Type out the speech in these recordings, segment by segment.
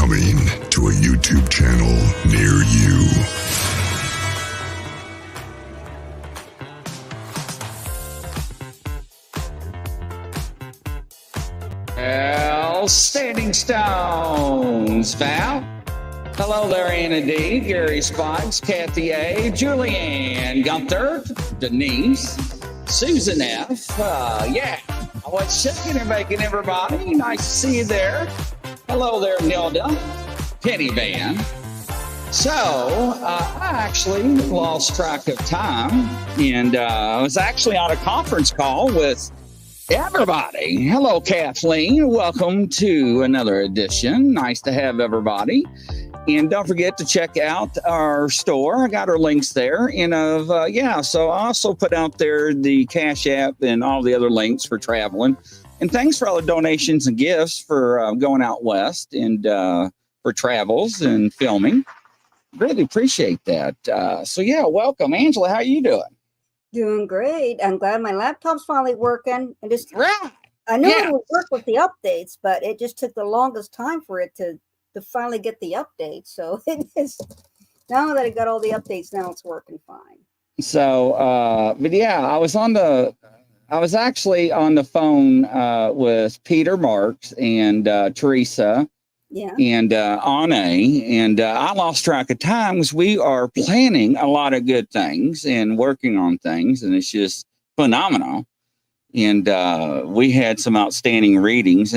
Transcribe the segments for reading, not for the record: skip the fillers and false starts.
Coming to a YouTube channel near you. Well, Standing Stones, Val. Hello there, Anna D, Gary Spikes, Kathy A, Julianne Gunther, Denise, Susan F. What's shaking and baking, everybody? Nice to see you there. Hello there, Nilda, Penny Van. So, I actually lost track of time, and I was actually on a conference call with everybody. Hello, Kathleen. Welcome to another edition. Nice to have everybody. And don't forget to check out our store. I got our links there. And so I also put out there the Cash App and all the other links for traveling. And thanks for all the donations and gifts for going out west and for travels and filming. Really appreciate that. Welcome. Angela, how are you doing? Doing great. I'm glad my laptop's finally working. Right. I knew it would work with the updates, but it just took the longest time for it to finally get the update. So it is, now that I got all the updates, now it's working fine. So, I was actually on the phone with Peter Marks and Teresa and Anne, and I lost track of time because we are planning a lot of good things and working on things, and it's just phenomenal. And we had some outstanding readings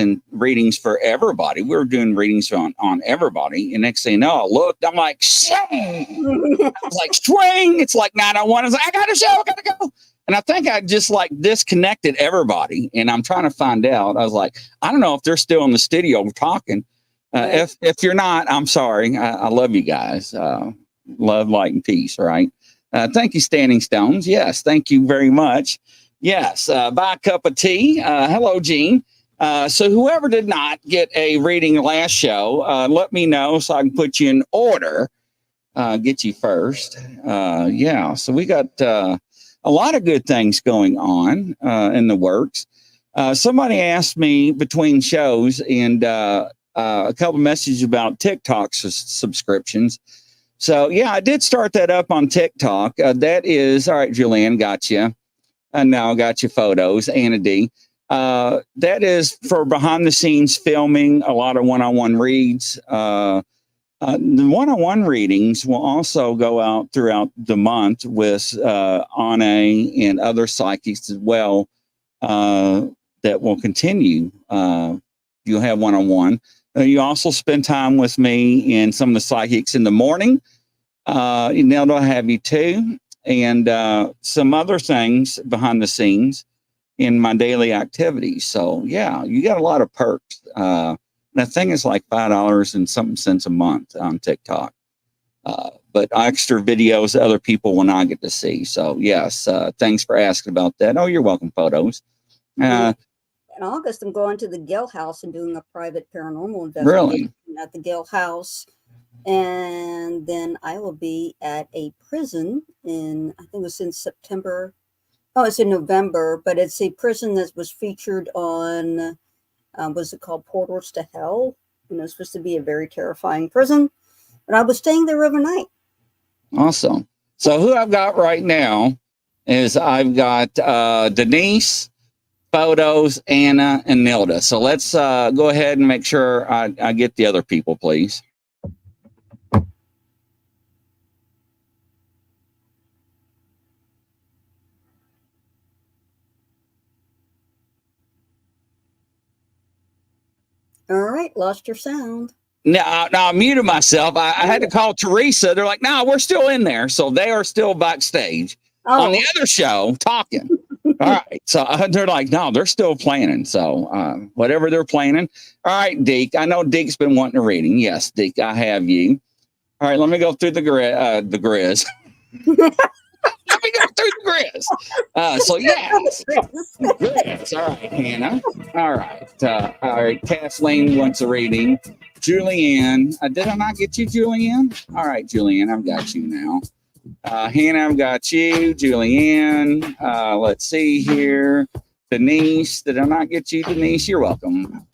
for everybody. We were doing readings on everybody. And next thing you know, I looked, I'm like, shit. I was like, swing. It's like 9:01. I was like, I got to go. And I think I just like disconnected everybody. And I'm trying to find out. I was like, I don't know if they're still in the studio talking. If you're not, I'm sorry. I love you guys. Love, light, and peace, right? Thank you, Standing Stones. Yes, thank you very much. Yes, buy a cup of tea. Hello, Gene. So whoever did not get a reading last show, let me know so I can put you in order. Get you first. So we got a lot of good things going on in the works. Somebody asked me between shows and a couple messages about TikTok subscriptions. So, I did start that up on TikTok. That is, all right, Julianne, got you. And now I got your photos, Anna D. That is for behind the scenes filming, a lot of one-on-one reads. The one-on-one readings will also go out throughout the month with Anne and other psychics as well that will continue. You'll have one-on-one. You also spend time with me and some of the psychics in the morning. Nelda will have you too. And some other things behind the scenes in my daily activities. So, you got a lot of perks. And I think it's like $5 and something cents a month on TikTok. But extra videos that other people will not get to see. So, yes, thanks for asking about that. Oh, you're welcome, photos. In August, I'm going to the Gill House and doing a private paranormal investigation at the Gill House. And then I will be at a prison I think it was in September. Oh, it's in November, but it's a prison that was featured on, what's it called? Portals to Hell. And it's supposed to be a very terrifying prison. But I was staying there overnight. Awesome. So who I've got right now is I've got Denise, photos, Anna, and Nilda. So let's go ahead and make sure I get the other people, please. All right, lost your sound. Now I muted myself. I had to call Teresa. They're like, no, we're still in there. So they are still backstage on the other show talking. All right. So they're like, no, they're still planning. So whatever they're planning. All right, Deke. I know Deke's been wanting a reading. Yes, Deke, I have you. All right, let me go through the Grizz. Let me go through the Grizz. Grizz. All right, Hannah. All right. Kathleen wants a reading. Julianne. Did I not get you, Julianne? All right, Julianne, I've got you now. Hannah, I've got you. Julianne. Let's see here. Denise. Did I not get you, Denise? You're welcome.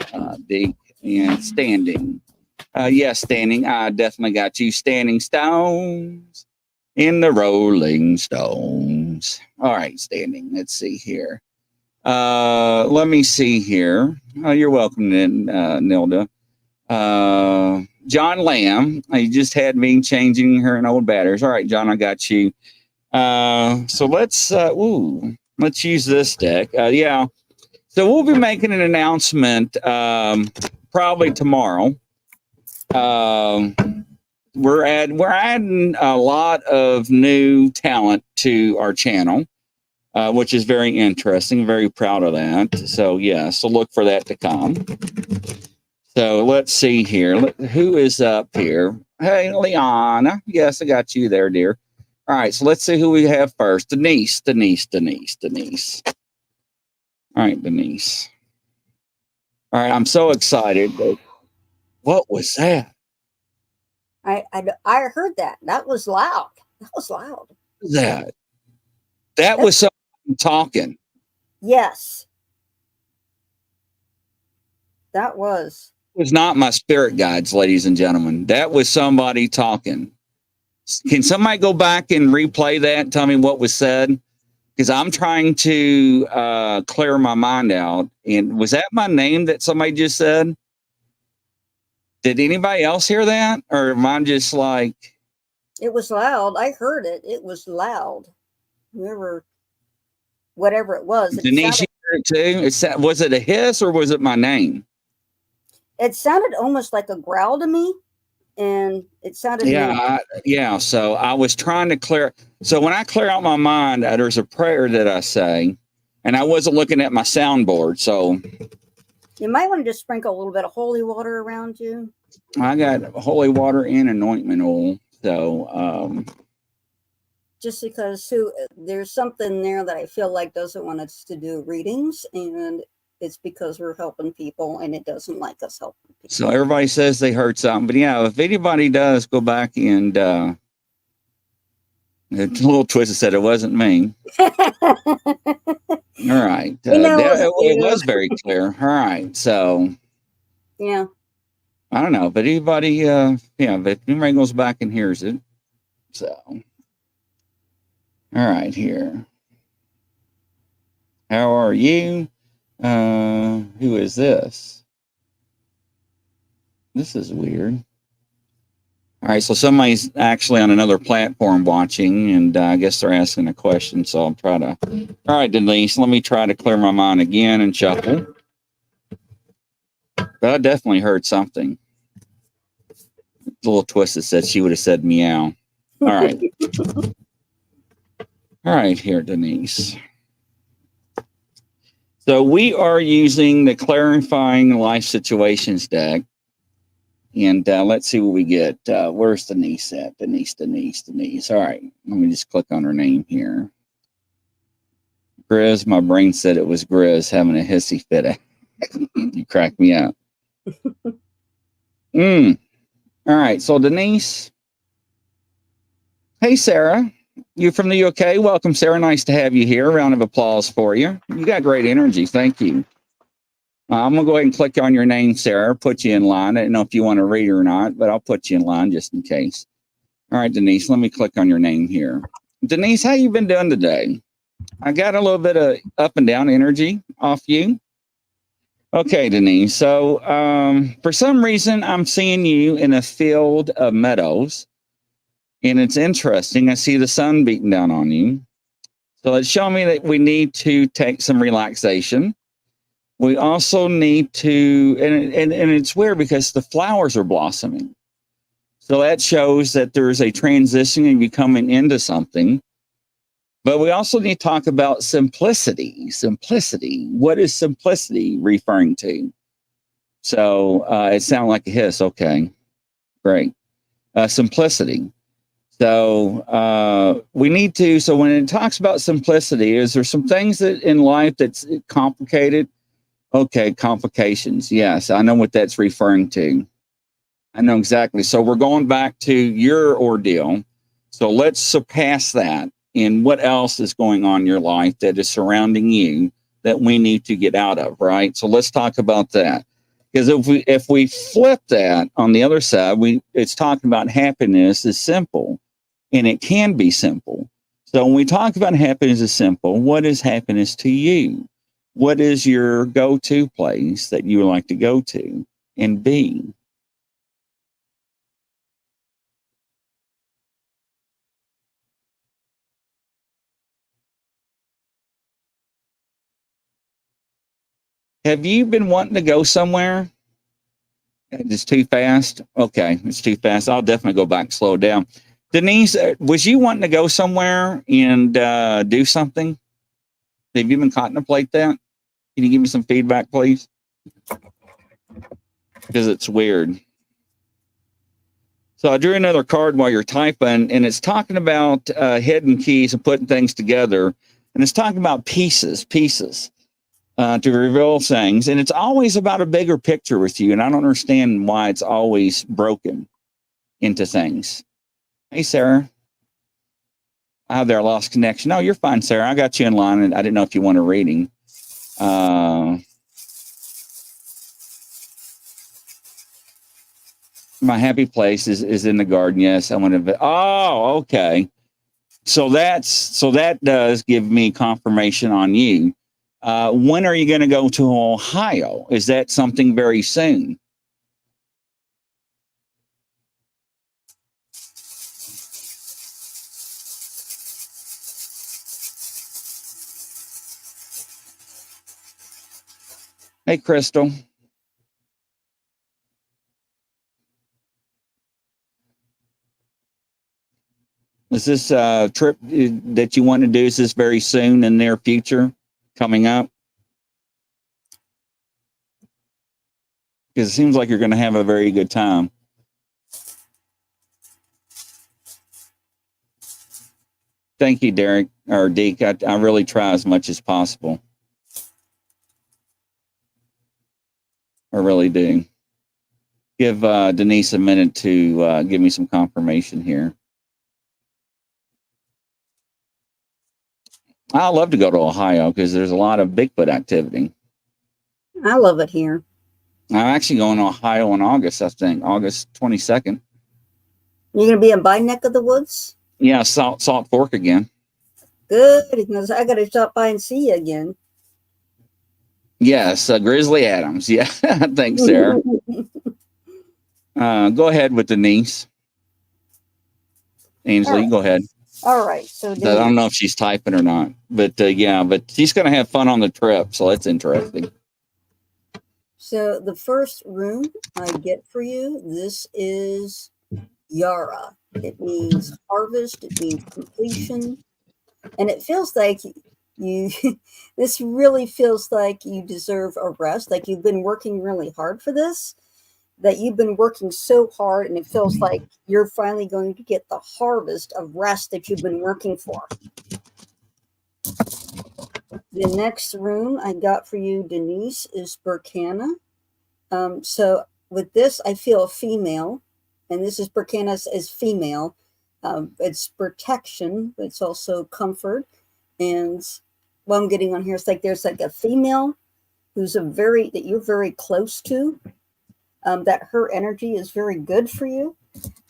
Deke and Standing. Yes, standing. I definitely got you. Standing stones in the Rolling Stones. All right, standing. Let's see here. Let me see here. Oh, you're welcome, Nilda. John Lamb. You just had me changing her and old batteries. All right, John, I got you. So let's use this deck. Yeah. So we'll be making an announcement probably tomorrow. We're adding a lot of new talent to our channel, which is very interesting. Very proud of that. So yeah, so look for that to come. So let's see here. Who is up here? Hey, Liana. Yes, I got you there, dear. All right, so let's see who we have first. Denise. All right, Denise. All right, I'm so excited. What was that? I heard that. That was loud. That was loud. That was someone talking. Yes. That was. It was not my spirit guides, ladies and gentlemen. That was somebody talking. Can somebody go back and replay that and tell me what was said? Because I'm trying to clear my mind out. And was that my name that somebody just said? Did anybody else hear that? Or am I just like... It was loud. I heard it. It was loud. Whatever it was. Denise, you heard it too? Was it a hiss or was it my name? It sounded almost like a growl to me. And it sounded... Yeah. So I was trying to clear... So when I clear out my mind, there's a prayer that I say. And I wasn't looking at my soundboard, so... You might want to just sprinkle a little bit of holy water around you. I got holy water and anointment oil. So, just because there's something there that I feel like doesn't want us to do readings, and it's because we're helping people, and it doesn't like us helping people. So everybody says they heard something, but yeah, if anybody does, go back and the little twist said it wasn't me. All right. It was very clear. All right. So, yeah. I don't know, but anybody, but if anybody goes back and hears it. So, all right, here. How are you? Who is this? This is weird. All right, so somebody's actually on another platform watching, and I guess they're asking a question, so I'll try to... All right, Denise, let me try to clear my mind again and shuffle. But I definitely heard something. The little twist that said she would have said meow. All right. All right, here, Denise. So we are using the Clarifying Life Situations deck. And let's see what we get. Where's Denise at? Denise. All right. Let me just click on her name here. Grizz. My brain said it was Grizz having a hissy fit. You cracked me out. All right. So Denise. Hey, Sarah. You from the UK? Welcome, Sarah. Nice to have you here. Round of applause for you. You got great energy. Thank you. I'm going to go ahead and click on your name, Sarah, put you in line. I don't know if you want to read or not, but I'll put you in line just in case. All right, Denise, let me click on your name here. Denise, how you been doing today? I got a little bit of up and down energy off you. Okay, Denise. So for some reason, I'm seeing you in a field of meadows. And it's interesting. I see the sun beating down on you. So it's showing me that we need to take some relaxation. We also need to, and it's weird because the flowers are blossoming. So that shows that there's a transition and becoming into something. But we also need to talk about simplicity. Simplicity. What is simplicity referring to? So it sounded like a hiss. Okay, great. Simplicity. So we need to, so when it talks about simplicity, is there some things that in life that's complicated? Okay, complications. Yes, I know what that's referring to. I know exactly. So we're going back to your ordeal. So let's surpass that. And what else is going on in your life that is surrounding you that we need to get out of, right? So let's talk about that. Because if we flip that on the other side, it's talking about happiness is simple, and it can be simple. So when we talk about happiness is simple, what is happiness to you? What is your go-to place that you would like to go to and be? Have you been wanting to go somewhere? It's too fast? Okay, it's too fast. I'll definitely go back and slow down. Denise, was you wanting to go somewhere and do something? Have you been contemplate that? Can you give me some feedback, please? Because it's weird. So I drew another card while you're typing, and it's talking about hidden keys and putting things together. And it's talking about pieces. To reveal things, and it's always about a bigger picture with you, and I don't understand why it's always broken into things. Hey, Sarah. Oh, there, I lost connection. No, you're fine, Sarah. I got you in line, and I didn't know if you want a reading. My happy place is in the garden. Yes, I want to. Oh, okay. So that does give me confirmation on you. When are you going to go to Ohio? Is that something very soon? Hey, Crystal. Is this trip that you want to do, is this very soon in the near future coming up? Because it seems like you're going to have a very good time. Thank you, Derek, or Deke. I really try as much as possible. I really do. Give Denise a minute to give me some confirmation here. I love to go to Ohio because there's a lot of Bigfoot activity. I love it here. I'm actually going to Ohio in August, I think, August 22nd. You're going to be in my neck of the woods? Yeah, Salt Fork again. Good, because I got to stop by and see you again. Yes, Grizzly Adams. Yeah, thanks, Sarah. Go ahead with Denise. Ainsley, right. Go ahead. All right. So I don't know if she's typing or not, but yeah, but she's going to have fun on the trip, so that's interesting. So the first rune I get for you, this is Yara. It means harvest. It means completion. And it feels like you, this really feels like you deserve a rest. Like you've been working really hard for this, that you've been working so hard, and it feels like you're finally going to get the harvest of rest that you've been working for. The next rune I got for you, Denise, is Berkana. So with this, I feel a female, and this is Berkana is female. It's protection, but it's also comfort. And what I'm getting on here is like there's like a female who's that you're very close to. That her energy is very good for you.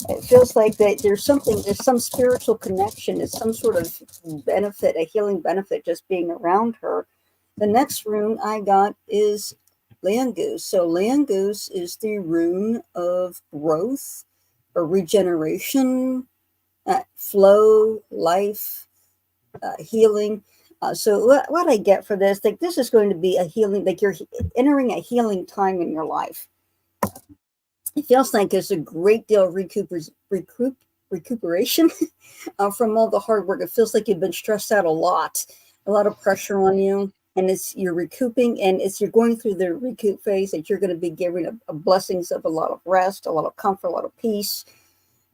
It feels like that there's some spiritual connection, there's some sort of benefit, a healing benefit just being around her. The next rune I got is Land Goose. So Land Goose is the rune of growth or regeneration, flow, life, healing. So what I get for this, like this is going to be a healing, like you're entering a healing time in your life. It feels like there's a great deal of recuperation from all the hard work. It feels like you've been stressed out a lot of pressure on you, and you're recouping, and you're going through the recoup phase that you're going to be giving a blessings of a lot of rest, a lot of comfort, a lot of peace,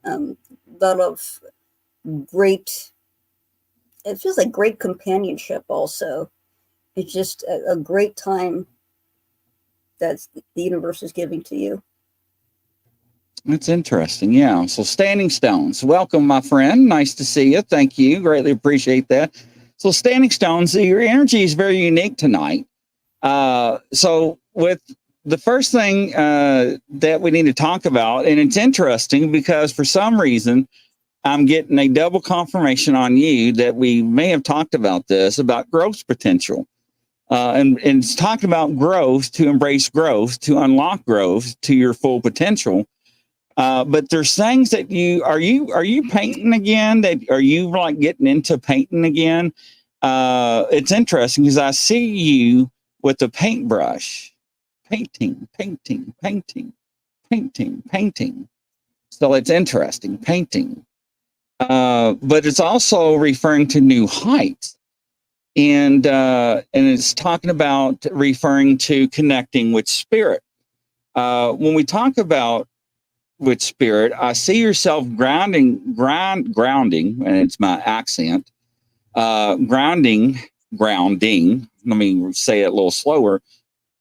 a lot of great. It feels like great companionship. Also, it's just a great time that the universe is giving to you. That's interesting. Yeah. So Standing Stones, welcome, my friend. Nice to see you. Thank you. Greatly appreciate that. So Standing Stones, your energy is very unique tonight. So with the first thing that we need to talk about, and it's interesting because for some reason, I'm getting a double confirmation on you that we may have talked about this, about growth potential. And it's talking about growth, to embrace growth, to unlock growth to your full potential. But there's things that are you painting again? That are you like getting into painting again? It's interesting because I see you with a paintbrush, painting. So it's interesting, painting. But it's also referring to new heights, and it's talking about referring to connecting with spirit. When we talk about with spirit, I see yourself grounding, and it's my accent, grounding. Let me say it a little slower.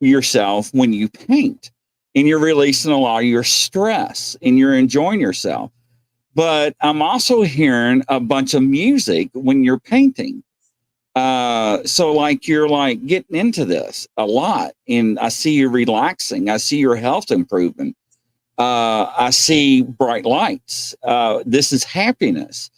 Yourself when you paint, and you're releasing a lot of your stress, and you're enjoying yourself. But I'm also hearing a bunch of music when you're painting. So like you're like getting into this a lot, and I see you relaxing. I see your health improving. I see bright lights. This is happiness.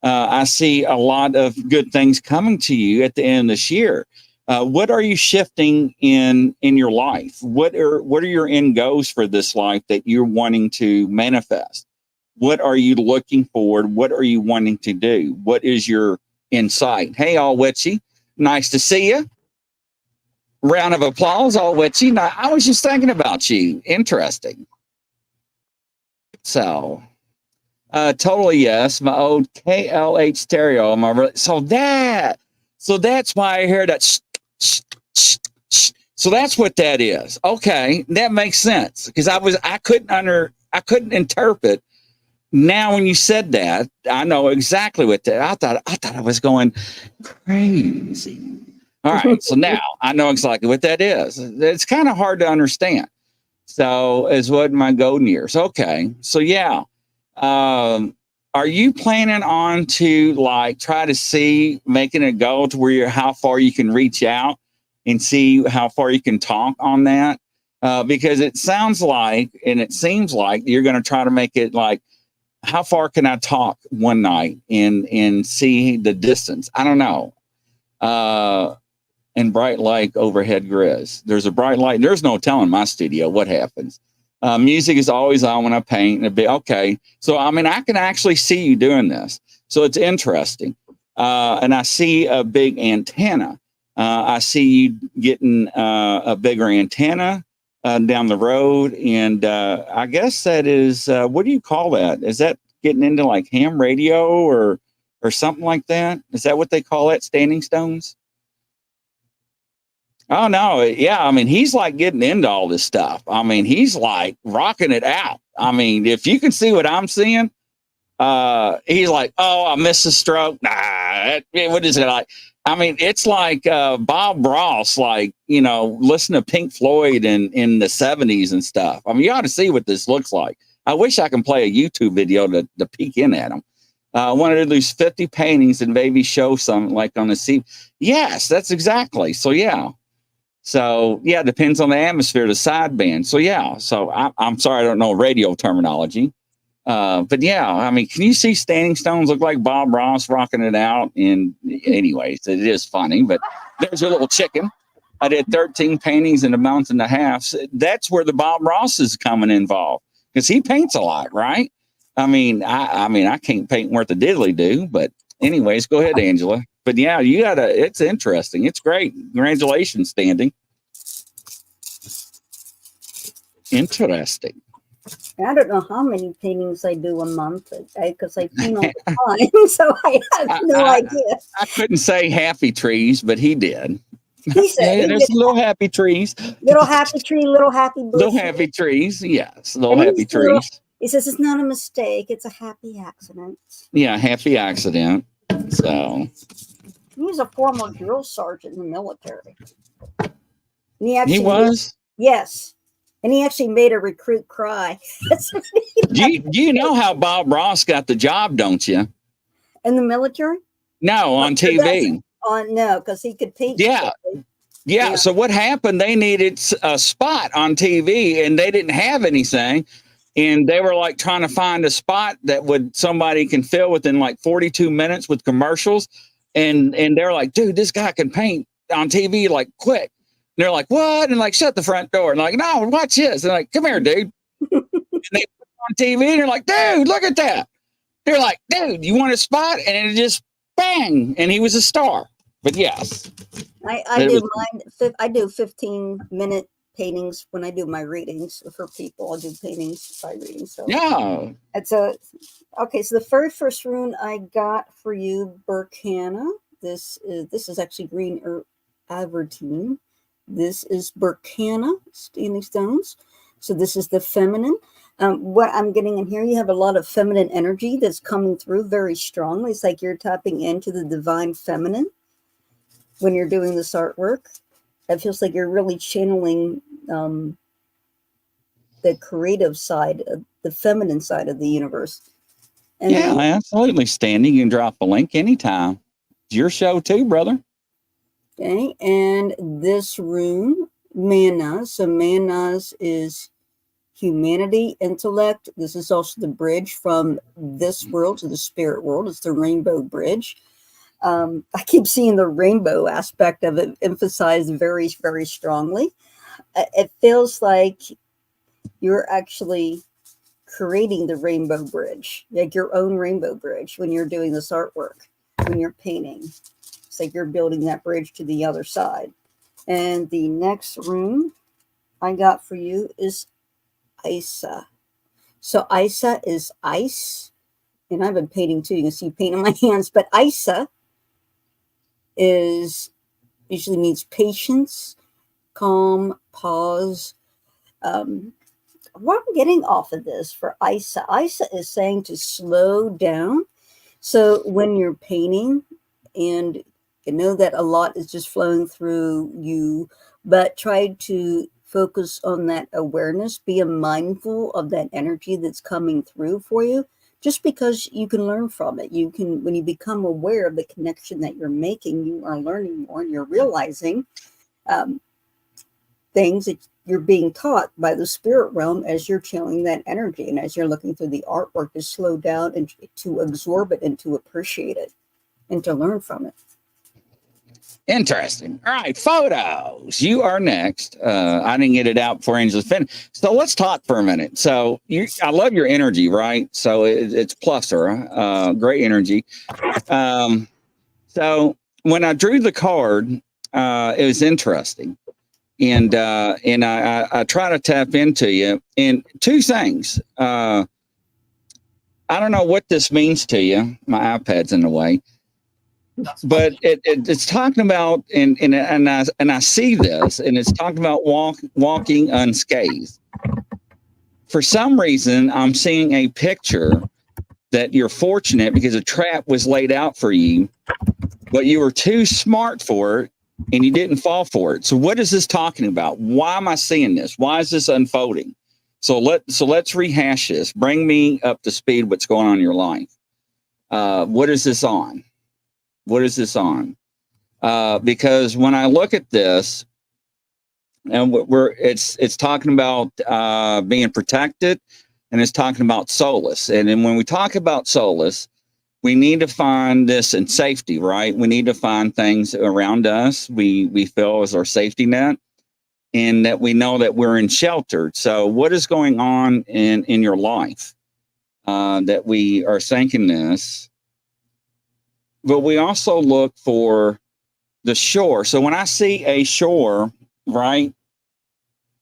I see a lot of good things coming to you at the end of this year. What are you shifting in your life? What are your end goals for this life that you're wanting to manifest? What are you looking forward? What are you wanting to do? What is your insight? Hey, all witchy. Nice to see you. Round of applause, all witchy. Now, I was just thinking about you. Interesting. So, totally yes. My old KLH stereo. So that's why I hear that. So that's what that is. Okay, that makes sense because I couldn't interpret. Now, when you said that, I know exactly what that. I thought I was going crazy. All right, so now I know exactly what that is. It's kind of hard to understand. So, is what my golden years. Okay, so yeah, are you planning on to like try to see making a goal to where how far you can reach out and see how far you can talk on that? Because it sounds like and it seems like you're going to try to make it like. How far can I talk one night and see the distance? I don't know. And bright light overhead grizz. There's a bright light. There's no telling my studio what happens. Music is always on when I paint. Okay. So, I mean, I can actually see you doing this. So it's interesting. And I see a big antenna. I see you getting a bigger antenna. Down the road, and I guess that is what do you call that? Is that getting into like ham radio or something like that? Is that what they call it? Standing stones? Oh no, yeah. I mean, he's like getting into all this stuff. I mean, he's like rocking it out. I mean, if you can see what I'm seeing, he's like, oh, I missed a stroke. Nah, what is it like? I mean, it's like Bob Ross, like, you know, listen to Pink Floyd in the 70s and stuff. I mean, you ought to see what this looks like. I wish I can play a YouTube video to peek in at them. I wanted to lose 50 paintings and maybe show some like on the sea. Yes, that's exactly. So, yeah. So, yeah, it depends on the atmosphere, the sideband. So, yeah. So, I'm sorry, I don't know radio terminology. But yeah, I mean, can you see Standing Stones look like Bob Ross rocking it out? And anyways, it is funny, but there's a little chicken. I did 13 paintings in a month and a half. That's where the Bob Ross is coming involved because he paints a lot, right? I mean, I can't paint worth a diddly do, but anyways, go ahead, Angela. But yeah, it's interesting. It's great. Congratulations, Standing. Interesting. I don't know how many paintings I do a month because I paint all the time, so I have no idea. I couldn't say happy trees, but he did. He said, yeah, there's little happy trees. Little happy tree, little happy bush. Little happy trees, yes. Little happy trees. He says it's not a mistake, it's a happy accident. Yeah, happy accident. So he was a former drill sergeant in the military. He was? Yes. And he actually made a recruit cry. do you know how Bob Ross got the job, don't you? In the military? No, on TV. No, because he could paint. Yeah. Yeah. So what happened? They needed a spot on TV, and they didn't have anything. And they were like trying to find a spot that somebody can fill within like 42 minutes with commercials. And they're like, dude, this guy can paint on TV like quick. And they're like, what? And like, shut the front door. And like, no, watch this. And like, come here, dude. And they put it on TV, and they're like, dude, look at that. They're like, dude, you want a spot? And it just bang. And he was a star. But yes. I do 15-minute paintings when I do my readings for people. I'll do paintings by reading. So yeah, it's okay. So the first rune I got for you, Burkana. This is actually green avertine. This is Burkana standing stones. So this is the feminine. What I'm getting in here, you have a lot of feminine energy that's coming through very strongly. It's like you're tapping into the divine feminine when you're doing this artwork. It feels like you're really channeling the creative side, the feminine side of the universe. And yeah, absolutely. Standing, you can drop a link anytime. It's your show too, brother. Okay, and this rune, Manas. So Manas is humanity, intellect. This is also the bridge from this world to the spirit world. It's the rainbow bridge. I keep seeing the rainbow aspect of it emphasized very, very strongly. It feels like you're actually creating the rainbow bridge, like your own rainbow bridge when you're doing this artwork, when you're painting. It's like you're building that bridge to the other side. And the next rune I got for you is Isa. So Isa is ice. And I've been painting too. You can see paint on my hands. But Isa usually means patience, calm, pause. What I'm getting off of this for Isa is saying to slow down. So when you're painting, and you know that a lot is just flowing through you, but try to focus on that awareness, be mindful of that energy that's coming through for you, just because you can learn from it. You can, when you become aware of the connection that you're making, you are learning more, and you're realizing things that you're being taught by the spirit realm as you're channeling that energy, and as you're looking through the artwork, to slow down and to absorb it and to appreciate it and to learn from it. Interesting. All right, photos. You are next. I didn't get it out before Angela's finished. So let's talk for a minute. So I love your energy, right? So it's pluser, great energy. So when I drew the card, it was interesting. And I try to tap into you. And two things. I don't know what this means to you. My iPad's in the way. But it's talking about, and I see this, and it's talking about walking unscathed. For some reason, I'm seeing a picture that you're fortunate because a trap was laid out for you, but you were too smart for it, and you didn't fall for it. So what is this talking about? Why am I seeing this? Why is this unfolding? So let's rehash this. Bring me up to speed. What's going on in your life? What is this on? What is this on? Because when I look at this, and it's talking about being protected, and it's talking about solace. And then when we talk about solace, we need to find this in safety, right? We need to find things around us we feel is our safety net, and that we know that we're in shelter. So what is going on in your life that we are thinking this? But we also look for the shore. So when I see a shore, right?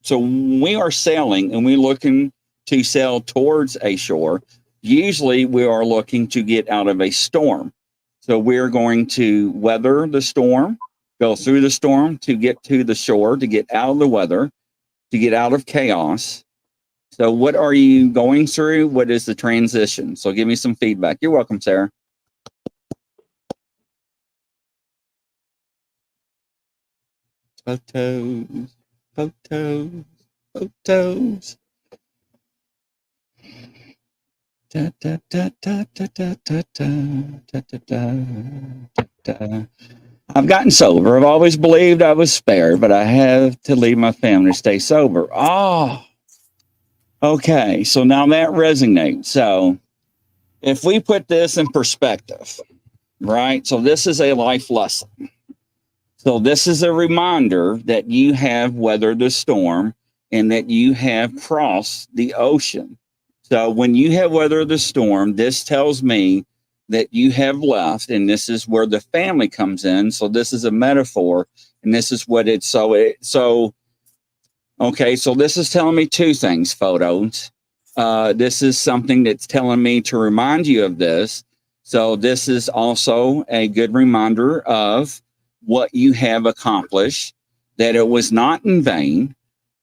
So we are sailing and we're looking to sail towards a shore. Usually we are looking to get out of a storm. So we're going to weather the storm, go through the storm to get to the shore, to get out of the weather, to get out of chaos. So what are you going through? What is the transition? So give me some feedback. You're welcome, Sarah. Photos. Da, da, da, da, da, da, da, da, da, da, da, da. I've gotten sober. I've always believed I was spared, but I have to leave my family to stay sober. Oh, okay. So now that resonates. So if we put this in perspective, right? So this is a life lesson. So this is a reminder that you have weathered the storm and that you have crossed the ocean. So when you have weathered the storm, this tells me that you have left, and this is where the family comes in. So this is a metaphor, and this is what it's okay. So this is telling me two things, photos. This is something that's telling me to remind you of this. So this is also a good reminder of what you have accomplished, that it was not in vain,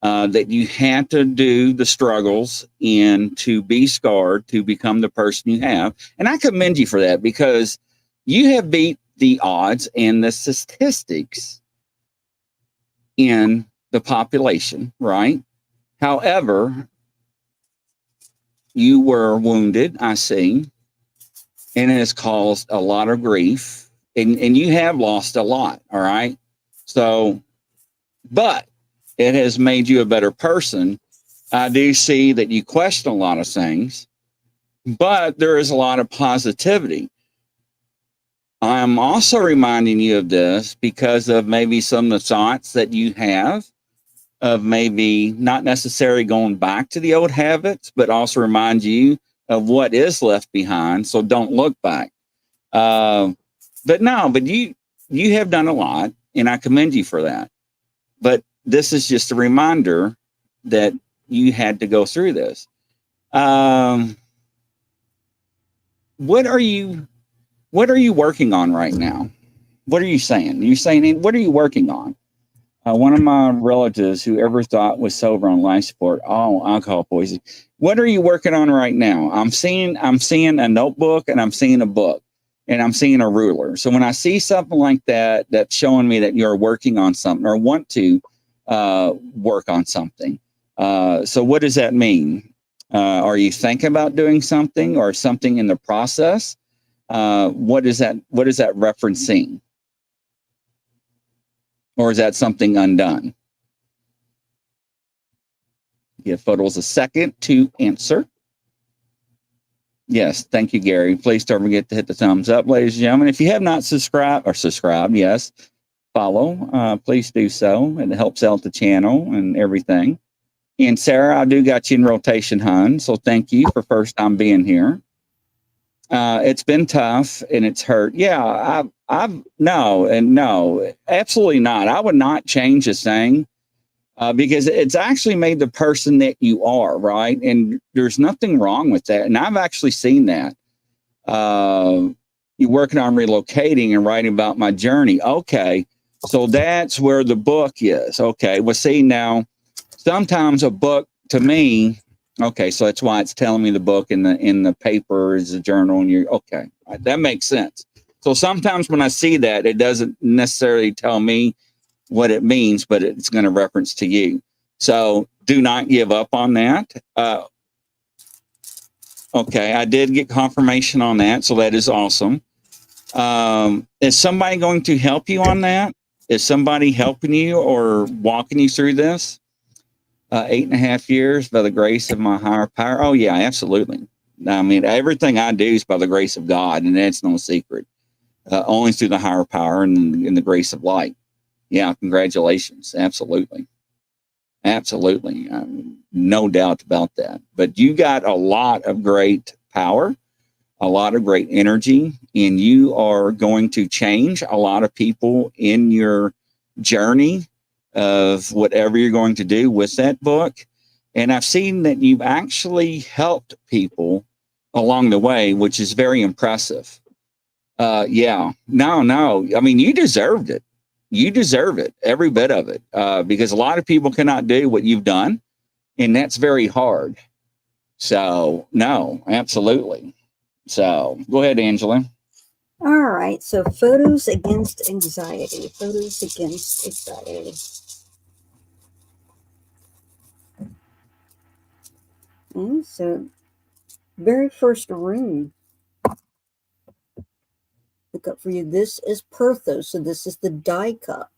that you had to do the struggles and to be scarred to become the person you have. And I commend you for that, because you have beat the odds and the statistics in the population, right? However, you were wounded, I see, and it has caused a lot of grief, and you have lost a lot, all right? So, but it has made you a better person. I do see that you question a lot of things, but there is a lot of positivity. I'm also reminding you of this because of maybe some of the thoughts that you have of maybe not necessarily going back to the old habits, but also remind you of what is left behind. So don't look back. But you have done a lot, and I commend you for that. But this is just a reminder that you had to go through this. What are you working on right now? What are you saying? You're saying, what are you working on? One of my relatives who ever thought was sober on life support, alcohol poisoning. What are you working on right now? I'm seeing a notebook, and I'm seeing a book, and I'm seeing a ruler. So when I see something like that, that's showing me that you're working on something or want to work on something. So what does that mean? Are you thinking about doing something or something in the process? What is that referencing? Or is that something undone? Give photos a second to answer. Yes, thank you, Gary. Please don't forget to hit the thumbs up, ladies and gentlemen. If you have not subscribed, yes, follow. Please do so. It helps out the channel and everything. And Sarah, I do got you in rotation, hon. So thank you for first time being here. It's been tough and it's hurt. Yeah, no, absolutely not. I would not change a thing because it's actually made the person that you are, right? And there's nothing wrong with that. And I've actually seen that. You're working on relocating and writing about my journey. Okay, so that's where the book is. Okay, well, see now, sometimes a book to me. Okay, so that's why it's telling me the book in the paper is a journal, and you're okay. That makes sense. So sometimes when I see that, it doesn't necessarily tell me what it means, but it's going to reference to you. So do not give up on that. Okay, I did get confirmation on that, so that is awesome. Is somebody going to help you on that? Is somebody helping you or walking you through this? 8.5 years by the grace of my higher power. Oh yeah, absolutely. I mean, everything I do is by the grace of God, and that's no secret. Only through the higher power and in the grace of light. Yeah, congratulations. Absolutely. Absolutely. No doubt about that. But you got a lot of great power, a lot of great energy, and you are going to change a lot of people in your journey of whatever you're going to do with that book. And I've seen that you've actually helped people along the way, which is very impressive. Yeah, no. I mean, you deserved it. You deserve it, every bit of it, because a lot of people cannot do what you've done, and that's very hard. So, no, absolutely. So, go ahead, Angela. All right. So, photos against anxiety. Photos against anxiety. And so, very first room. the cup for you. This is Perthos. So this is the die cup.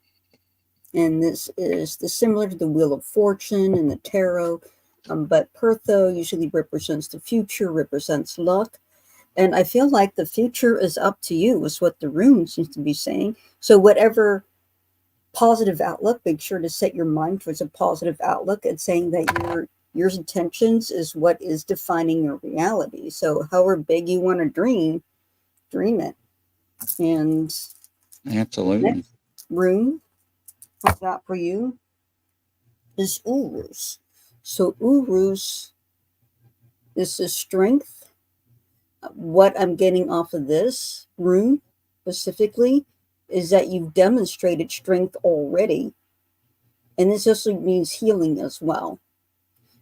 And this is similar to the Wheel of Fortune and the tarot. But Pertho usually represents the future, represents luck. And I feel like the future is up to you, is what the rune seems to be saying. So whatever positive outlook, make sure to set your mind towards a positive outlook. It's saying that your intentions is what is defining your reality. So however big you want to dream it. And absolutely. Next rune I've got for you is Urus. So Urus, this is strength. What I'm getting off of this rune specifically is that you've demonstrated strength already. And this also means healing as well.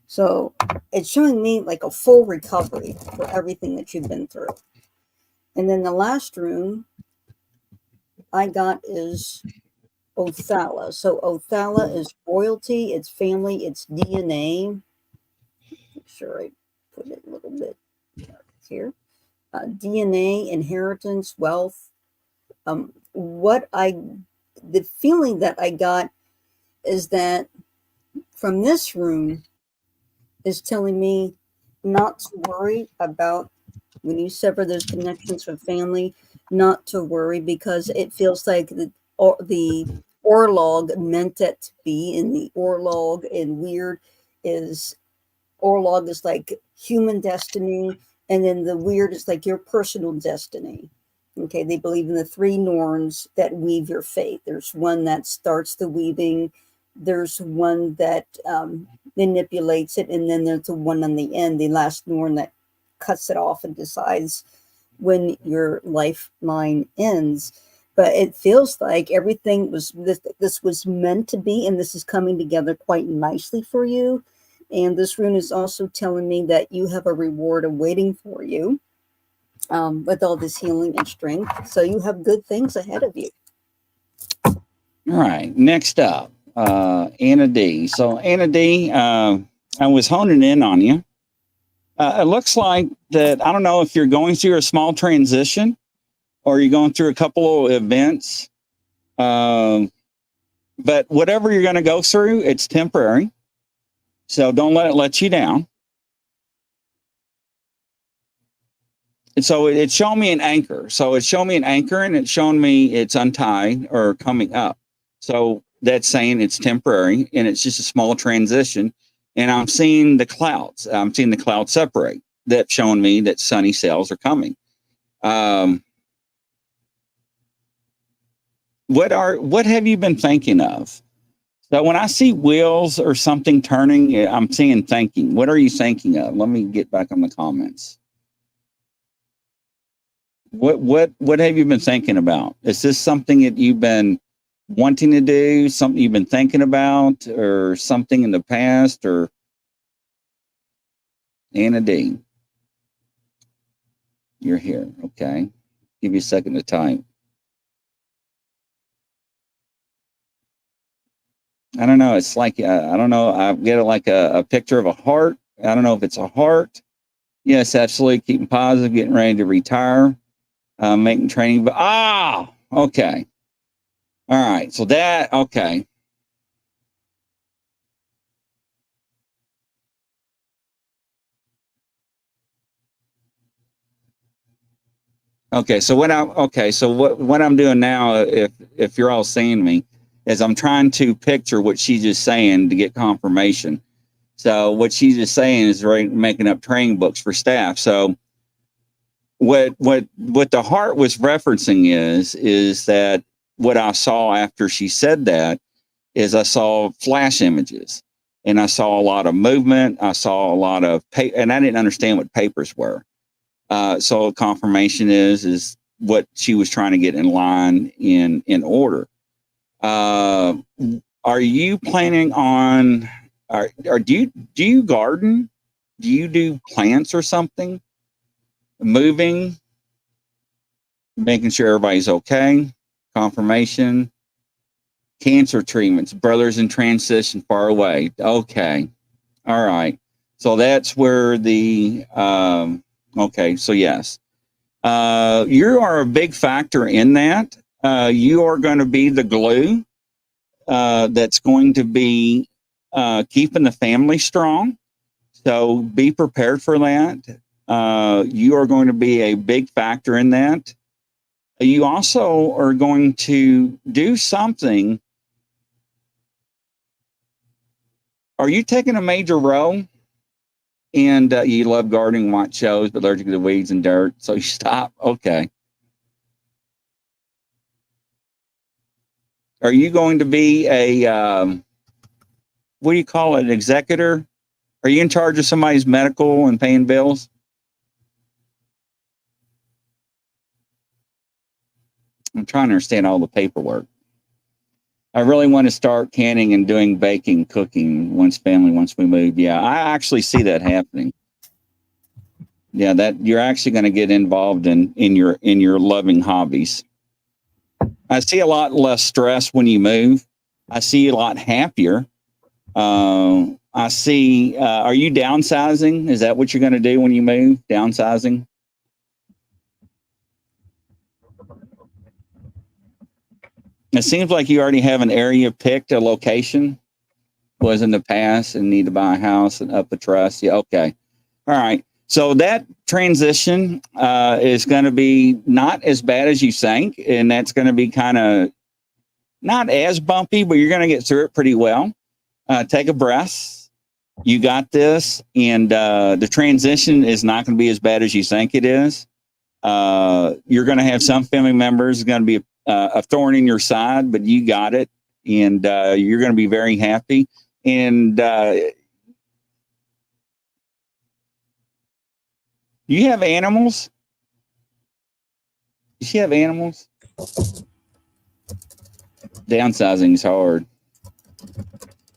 So it's showing me like a full recovery for everything that you've been through. And then the last rune I got is Othala. So Othala is royalty, it's family, it's DNA. Make sure I put it a little bit here. DNA, inheritance, wealth. The feeling that I got is that from this rune is telling me not to worry about when you sever those connections with family, not to worry, because it feels like the Orlog meant it to be. In the Orlog and weird is Orlog is like human destiny, and then the weird is like your personal destiny. Okay, they believe in the three Norns that weave your fate. There's one that starts the weaving, there's one that manipulates it, and then there's the one on the end, the last Norn that cuts it off and decides when your lifeline ends. But it feels like everything was this was meant to be, and this is coming together quite nicely for you. And this rune is also telling me that you have a reward awaiting for you with all this healing and strength. So you have good things ahead of you. All right. Next up, Anna D. So Anna D, I was honing in on you. It looks like that, I don't know if you're going through a small transition or you're going through a couple of events. But whatever you're going to go through, it's temporary. So don't let it let you down. And so it's shown me an anchor. So it's shown me an anchor, and it's shown me it's untied or coming up. So that's saying it's temporary and it's just a small transition. And I'm seeing the clouds. I'm seeing the clouds separate. That's showing me that sunny sails are coming. What have you been thinking of? So when I see wheels or something turning, I'm seeing thinking. What are you thinking of? Let me get back on the comments. What have you been thinking about? Is this something that you've been wanting to do, something you've been thinking about, or something in the past? Or Anna D, you're here. Okay. Give you a second to type. I don't know. It's like, I don't know. I get like a picture of a heart. I don't know if it's a heart. Yes, absolutely. Keeping positive, getting ready to retire, making training. But, okay. All right. So that, okay. Okay. So what I'm doing now, if you're all seeing me, is I'm trying to picture what she's just saying to get confirmation. So what she's just saying is making up training books for staff. So what the heart was referencing is that what I saw after she said that is I saw flash images, and I saw a lot of movement. I saw a lot of and I didn't understand what papers were. So confirmation is what she was trying to get in line in order. Are you planning on, do you garden? Do you do plants or something? Moving, making sure everybody's okay. Confirmation. Cancer treatments, brothers in transition far away. Okay. All right. So that's where the, okay. So yes. You are a big factor in that. You are going to be the glue that's going to be keeping the family strong. So be prepared for that. You are going to be a big factor in that. You also are going to do something. Are you taking a major role? And you love gardening, watch shows, but allergic to weeds and dirt. So you stop. Okay. Are you going to be a, what do you call it, executor? Are you in charge of somebody's medical and paying bills? I'm trying to understand all the paperwork. I really want to start canning and doing baking, cooking once we move. Yeah, I actually see that happening. Yeah, that you're actually going to get involved in your loving hobbies. I see a lot less stress when you move. I see you a lot happier. I see. Are you downsizing? Is that what you're going to do when you move? Downsizing? It seems like you already have an area picked, a location. Was in the past and need to buy a house and up the trust. Yeah, okay. All right. So that transition is going to be not as bad as you think. And that's going to be kind of not as bumpy, but you're going to get through it pretty well. Take a breath. You got this. And the transition is not going to be as bad as you think it is. You're going to have some family members going to be a thorn in your side, but you got it. And you're going to be very happy. And you have animals? Does she have animals? Downsizing is hard.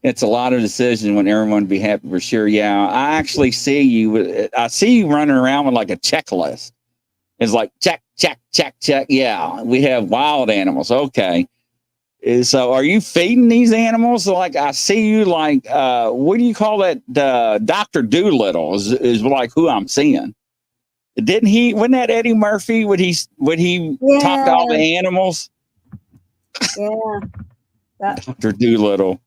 It's a lot of decisions when everyone would be happy for sure. Yeah, I actually see you. I see you running around with like a checklist. It's like check, check, check, check. Yeah, we have wild animals. Okay. So are you feeding these animals? Like I see you like, what do you call that? Dr. Doolittle is like who I'm seeing. Wasn't that Eddie Murphy? Would he talk to all the animals? Yeah. Dr. Doolittle.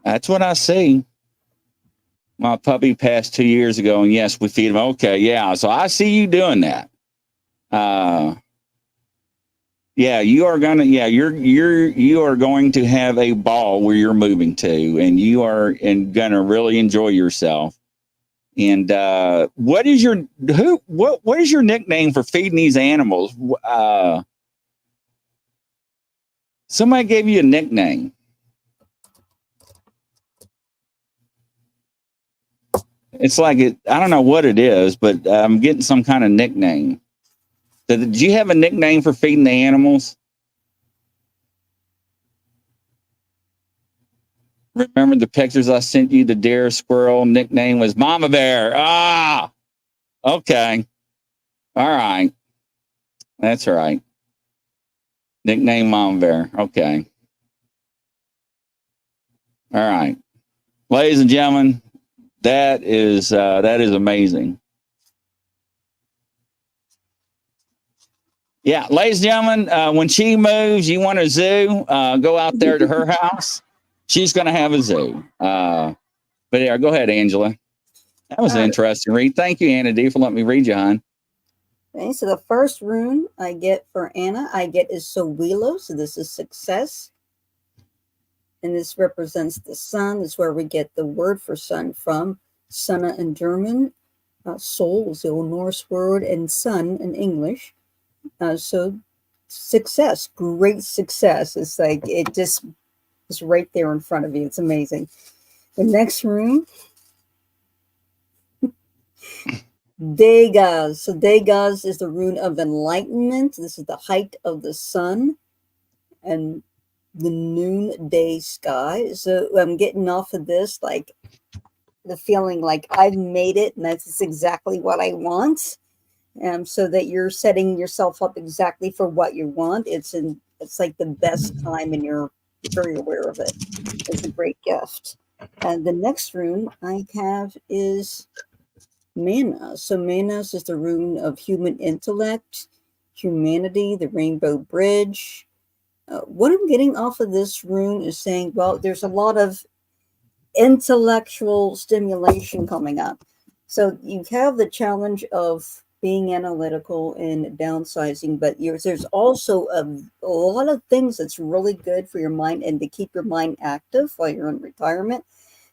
That's what I see. My puppy passed 2 years ago, and yes, we feed him. Okay, yeah. So I see you doing that. Yeah, you are gonna. Yeah, you are going to have a ball where you're moving to, and you are gonna really enjoy yourself. And what is your nickname for feeding these animals? Somebody gave you a nickname. It's like I don't know what it is, but I'm getting some kind of nickname. Did you have a nickname for feeding the animals? Remember the pictures I sent you? The deer, squirrel nickname was Mama Bear. Ah, okay. All right. That's all right. Nickname Mama Bear. Okay. All right. Ladies and gentlemen, that is amazing. Yeah, ladies and gentlemen, when she moves, you want a zoo, go out there to her house. She's going to have a zoo. But yeah, go ahead, Angela. That was interesting read. Thank you, Anna D, for letting me read you, hon. Okay, so the first rune I get for Anna, is Sowilo. So this is success. And this represents the sun. This is where we get the word for sun from. Sunna in German. Sol is the old Norse word, and sun in English. So success, great success. It's like it just is right there in front of you. It's amazing. The next rune, Dagaz. So Dagaz is the rune of enlightenment. This is the height of the sun and the noonday sky. So I'm getting off of this, like the feeling like I've made it and that's exactly what I want. So that you're setting yourself up exactly for what you want. It's like the best time, and you're very aware of it. It's a great gift. And the next rune I have is Manas. So Manas is the rune of human intellect, humanity, the rainbow bridge. What I'm getting off of this rune is saying, well, there's a lot of intellectual stimulation coming up. So you have the challenge of being analytical and downsizing, but there's also a lot of things that's really good for your mind and to keep your mind active while you're in retirement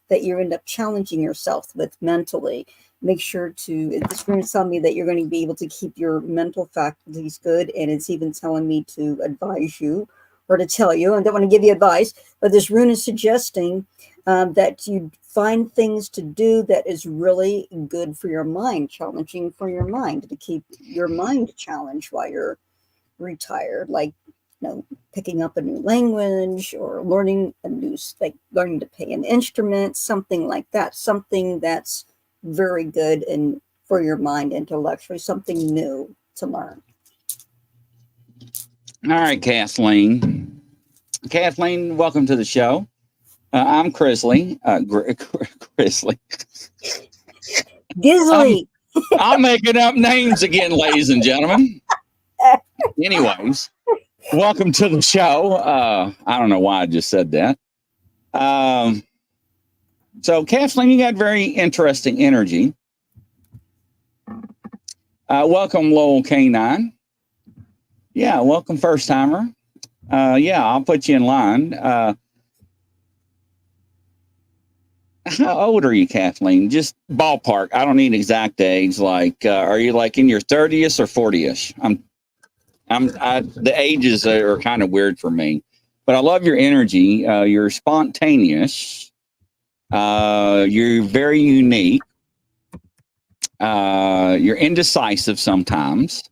that you end up challenging yourself with mentally. Make sure to, this rune is telling me that you're going to be able to keep your mental faculties good, and it's even telling me to advise you or to tell you, I don't want to give you advice, but this rune is suggesting that you find things to do that is really good for your mind, challenging for your mind, to keep your mind challenged while you're retired, like, you know, picking up a new language or learning a new, like learning to play an instrument, something like that, something that's very good and for your mind intellectually, something new to learn. All right, Kathleen. Kathleen, welcome to the show. I'm Grizzly. Grizzly. Grizzly. I'm making up names again, ladies and gentlemen. Anyways, welcome to the show. I don't know why I just said that. So, Kathleen, you got very interesting energy. Welcome, Lowell K9. Yeah, welcome, first timer. Yeah, I'll put you in line. How old are you, Kathleen? Just ballpark. I don't need exact age. Like, are you like in your 30s or 40ish? The ages are kind of weird for me, but I love your energy. You're spontaneous. You're very unique. You're indecisive sometimes.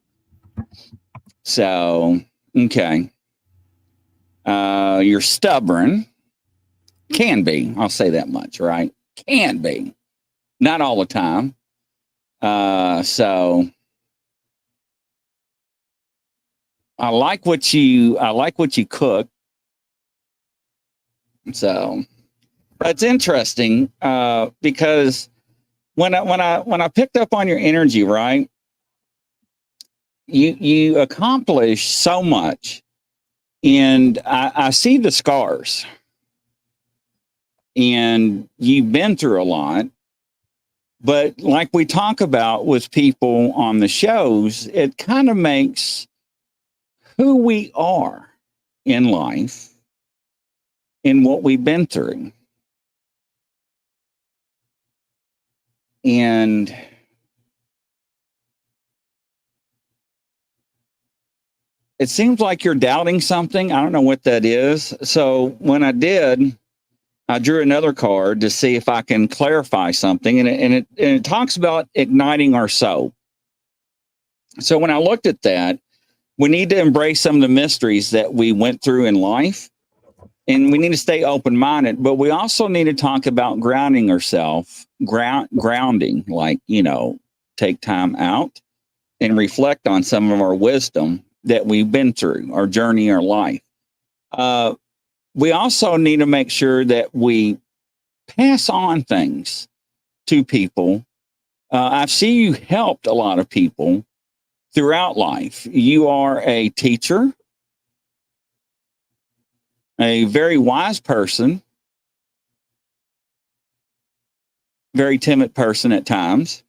So, okay. You're stubborn. Can be. I'll say that much, right? Can be. Not all the time. So I like what you cook. So that's interesting because when I picked up on your energy, right? You accomplish so much, and I see the scars, and you've been through a lot. But like we talk about with people on the shows, it kind of makes who we are in life and what we've been through. And it seems like you're doubting something. I don't know what that is. So when I did, I drew another card to see if I can clarify something. And it talks about igniting our soul. So when I looked at that, we need to embrace some of the mysteries that we went through in life. And we need to stay open-minded, but we also need to talk about grounding ourselves, grounding, like, you know, take time out and reflect on some of our wisdom that we've been through, our journey, our life. We also need to make sure that we pass on things to people. I've seen you helped a lot of people throughout life. You are a teacher, a very wise person, very timid person at times.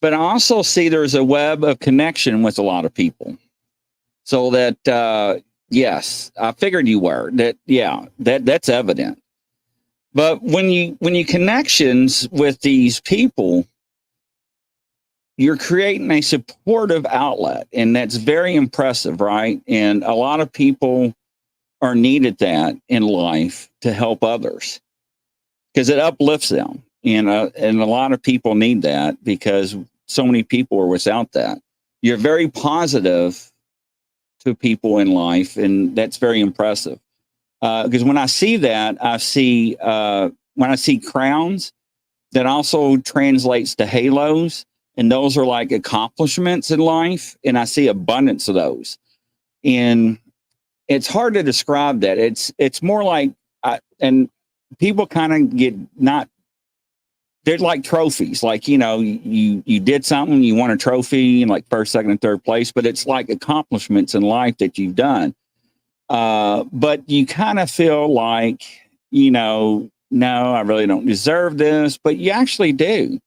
But I also see there's a web of connection with a lot of people. So that, yes, I figured you were. That's evident. But when you connections with these people, you're creating a supportive outlet, and that's very impressive, right? And a lot of people are needed that in life to help others because it uplifts them. And a lot of people need that because so many people are without that. You're very positive to people in life, and that's very impressive. Because when I see that, when I see crowns, that also translates to halos, and those are like accomplishments in life, and I see abundance of those. And it's hard to describe that. It's more like, and people kind of get not they're like trophies. Like, you did something, you won a trophy in like first, second, and third place, but it's like accomplishments in life that you've done. But you kind of feel like, no, I really don't deserve this, but you actually do.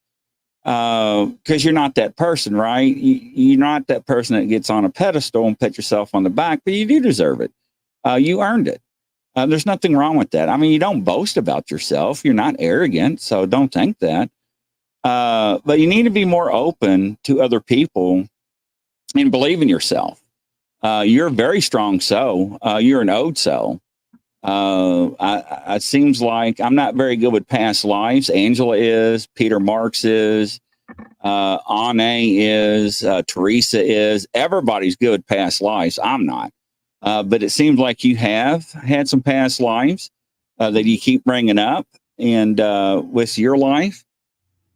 Because you're not that person, right? You're not that person that gets on a pedestal and pat yourself on the back, but you do deserve it. You earned it. There's nothing wrong with that. I mean, you don't boast about yourself. You're not arrogant, so don't think that. But you need to be more open to other people and believe in yourself. You're a very strong soul. You're an old soul. It seems like I'm not very good with past lives. Angela is, Peter Marks is, Anne is, Teresa is. Everybody's good with past lives. I'm not. But it seems like you have had some past lives that you keep bringing up and with your life.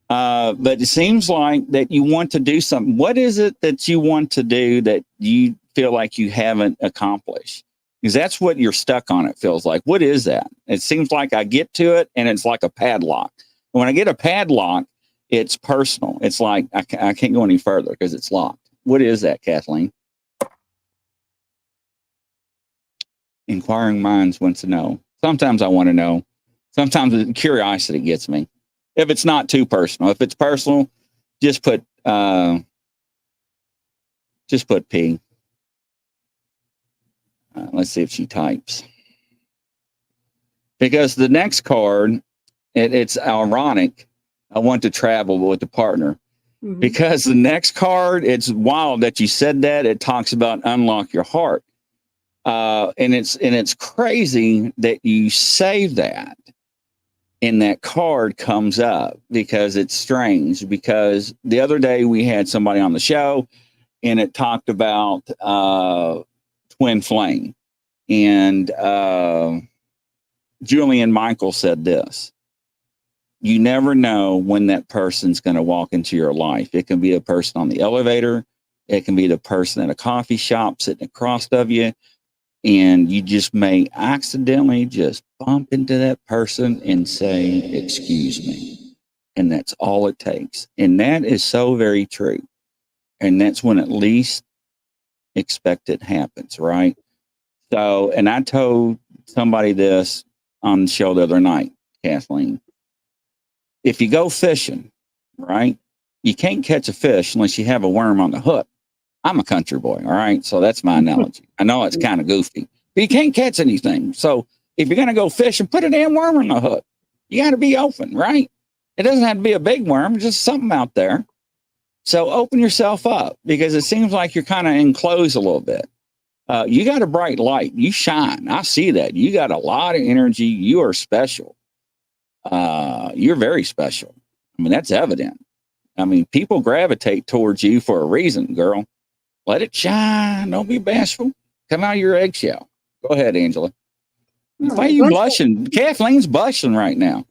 But it seems like that you want to do something. What is it that you want to do that you feel like you haven't accomplished? Because that's what you're stuck on, it feels like. What is that? It seems like I get to it and it's like a padlock. When I get a padlock, it's personal. It's like I can't go any further because it's locked. What is that, Kathleen? Inquiring minds wants to know. Sometimes I want to know. Sometimes the curiosity gets me. If it's not too personal. If it's personal, just put P. Let's see if she types. Because the next card, it's ironic. I want to travel with a partner. Mm-hmm. Because the next card, it's wild that you said that. It talks about unlock your heart. And it's crazy that you say that and that card comes up because it's strange. Because the other day we had somebody on the show and it talked about twin flame, and Julian Michael said this: you never know when that person's going to walk into your life. It can be a person on the elevator. It can be the person at a coffee shop sitting across of you. And you just may accidentally just bump into that person and say, excuse me. And that's all it takes. And that is so very true. And that's when at least expected happens, right? So, and I told somebody this on the show the other night, Kathleen. If you go fishing, right, you can't catch a fish unless you have a worm on the hook. I'm a country boy, all right? So that's my analogy. I know it's kind of goofy, but you can't catch anything. So if you're going to go fishing, put a damn worm on the hook. You got to be open, right? It doesn't have to be a big worm, just something out there. So open yourself up, because it seems like you're kind of enclosed a little bit. You got a bright light. You shine. I see that. You got a lot of energy. You are special. You're very special. I mean, that's evident. I mean, people gravitate towards you for a reason, girl. Let it shine. Don't be bashful. Come out of your eggshell. Go ahead, Angela. Why are you blushing? Kathleen's blushing right now.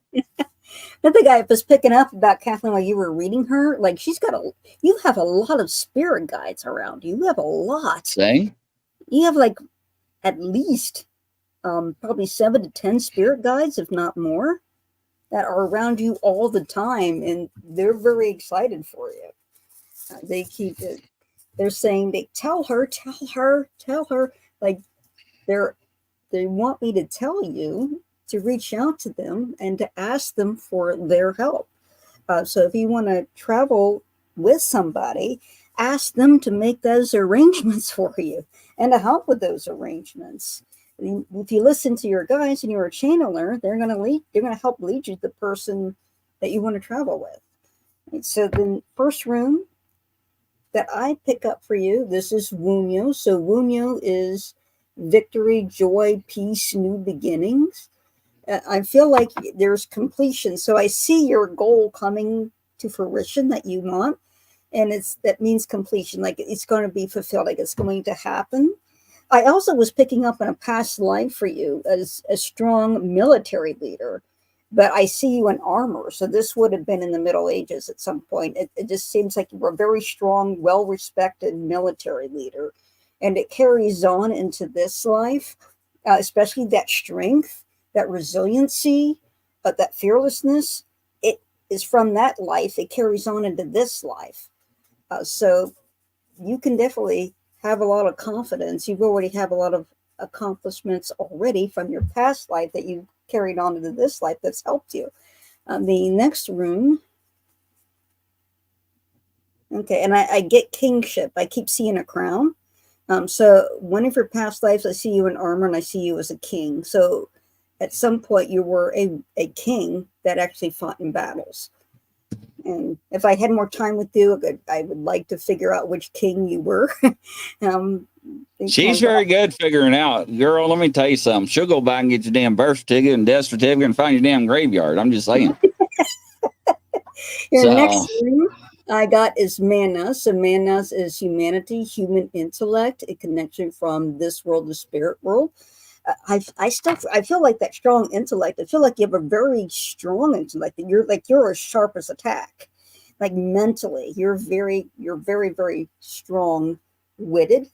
I think I was picking up about Kathleen while you were reading her. Like, you have a lot of spirit guides around you. You have a lot. See? You have like at least probably 7 to 10 spirit guides, if not more, that are around you all the time. And they're very excited for you. They keep it. They're saying, they tell her, like they want me to tell you to reach out to them and to ask them for their help. So if you want to travel with somebody, ask them to make those arrangements for you and to help with those arrangements. If you listen to your guides and you're a channeler, they're going to help lead you to the person that you want to travel with. Right? So the first room that I pick up for you, this is Wunyo. So Wunyo is victory, joy, peace, new beginnings. I feel like there's completion. So I see your goal coming to fruition that you want. And that means completion, like it's going to be fulfilled, like it's going to happen. I also was picking up on a past life for you as a strong military leader. But I see you in armor. So this would have been in the Middle Ages at some point. It just seems like you were a very strong, well-respected military leader. And it carries on into this life, especially that strength, that resiliency, that fearlessness. is from that life. It carries on into this life. So you can definitely have a lot of confidence. You've already have a lot of accomplishments already from your past life that you carried on into this life that's helped you. The next rune. Okay, and I get kingship. I keep seeing a crown. So one of your past lives, I see you in armor and I see you as a king. So at some point you were a king that actually fought in battles. And if I had more time with you, I would like to figure out which king you were. She's very good figuring out. Girl, let me tell you something. She'll go back and get your damn birth certificate and death certificate and find your damn graveyard. I'm just saying. Your next rune I got is Manas. So Manas is humanity, human intellect, a connection from this world to spirit world. I feel like that strong intellect. I feel like you have a very strong intellect. You're as sharp as a tack. Like mentally, you're very, very strong witted.